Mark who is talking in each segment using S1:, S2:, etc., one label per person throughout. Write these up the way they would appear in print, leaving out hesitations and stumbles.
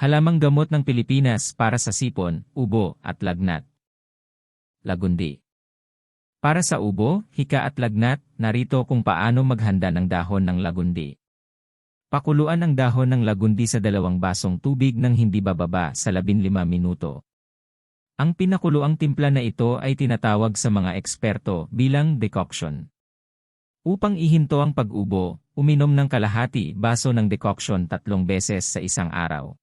S1: Halamang gamot ng Pilipinas para sa sipon, ubo, at lagnat. Lagundi. Para sa ubo, hika at lagnat, narito kung paano maghanda ng dahon ng lagundi. Pakuluan ang dahon ng lagundi sa 2 basong tubig nang hindi bababa sa 15 minuto. Ang pinakuluang timpla na ito ay tinatawag sa mga eksperto bilang decoction. Upang ihinto ang pag-ubo, uminom ng kalahati baso ng decoction 3 beses sa isang araw.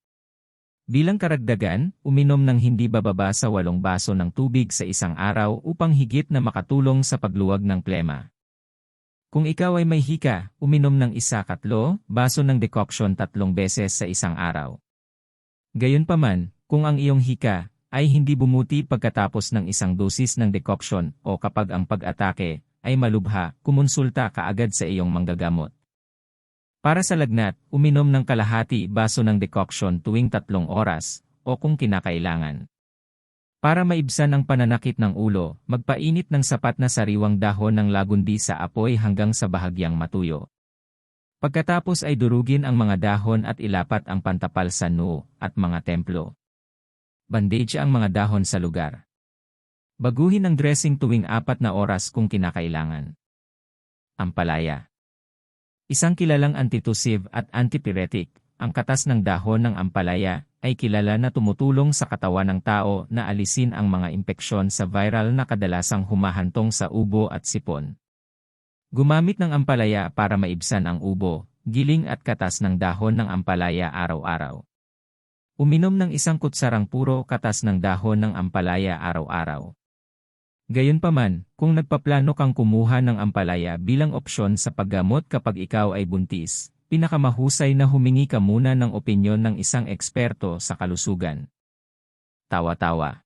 S1: Bilang karagdagan, uminom ng hindi bababa sa 8 baso ng tubig sa isang araw upang higit na makatulong sa pagluwag ng plema. Kung ikaw ay may hika, uminom ng 1/3 baso ng decoction 3 beses sa isang araw. Gayunpaman, kung ang iyong hika ay hindi bumuti pagkatapos ng 1 dosis ng decoction o kapag ang pag-atake ay malubha, kumonsulta ka agad sa iyong manggagamot. Para sa lagnat, uminom ng kalahati baso ng decoction tuwing 3 oras, o kung kinakailangan. Para maibsan ang pananakit ng ulo, magpainit ng sapat na sariwang dahon ng lagundi sa apoy hanggang sa bahagyang matuyo. Pagkatapos ay durugin ang mga dahon at ilapat ang pantapal sa noo at mga templo. Bandage ang mga dahon sa lugar. Baguhin ang dressing tuwing 4 na oras kung kinakailangan. Ampalaya. Isang kilalang antitussive at antipyretic, ang katas ng dahon ng ampalaya ay kilala na tumutulong sa katawan ng tao na alisin ang mga impeksyon sa viral na kadalasang humahantong sa ubo at sipon. Gumamit ng ampalaya para maibsan ang ubo, giling at katas ng dahon ng ampalaya araw-araw. Uminom ng 1 kutsarang puro katas ng dahon ng ampalaya araw-araw. Gayunpaman, kung nagpaplano kang kumuha ng ampalaya bilang opsyon sa paggamot kapag ikaw ay buntis, pinakamahusay na humingi ka muna ng opinyon ng isang eksperto sa kalusugan. Tawa-tawa.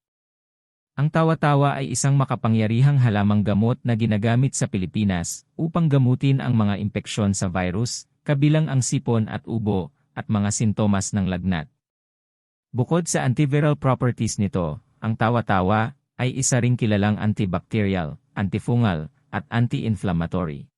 S1: Ang tawa-tawa ay isang makapangyarihang halamang gamot na ginagamit sa Pilipinas upang gamutin ang mga impeksyon sa virus, kabilang ang sipon at ubo, at mga sintomas ng lagnat. Bukod sa antiviral properties nito, ang tawa-tawa ay isa ring kilalang antibacterial, antifungal, at anti-inflammatory.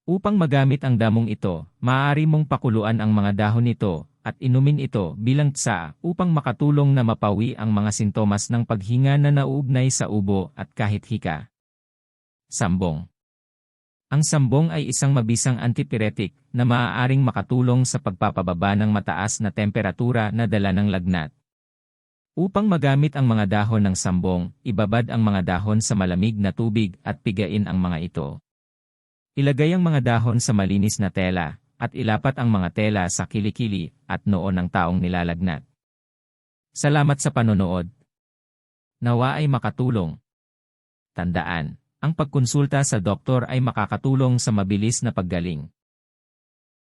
S1: Upang magamit ang damong ito, maaari mong pakuluan ang mga dahon nito at inumin ito bilang tsa upang makatulong na mapawi ang mga sintomas ng paghinga na nauugnay sa ubo at kahit hika. Sambong. Ang sambong ay isang mabisang antipyretic na maaaring makatulong sa pagpapababa ng mataas na temperatura na dala ng lagnat. Upang magamit ang mga dahon ng sambong, ibabad ang mga dahon sa malamig na tubig at pigain ang mga ito. Ilagay ang mga dahon sa malinis na tela, at ilapat ang mga tela sa kilikili at noo ng taong nilalagnat. Salamat sa panonood. Nawa ay makatulong. Tandaan, ang pagkonsulta sa doktor ay makakatulong sa mabilis na paggaling.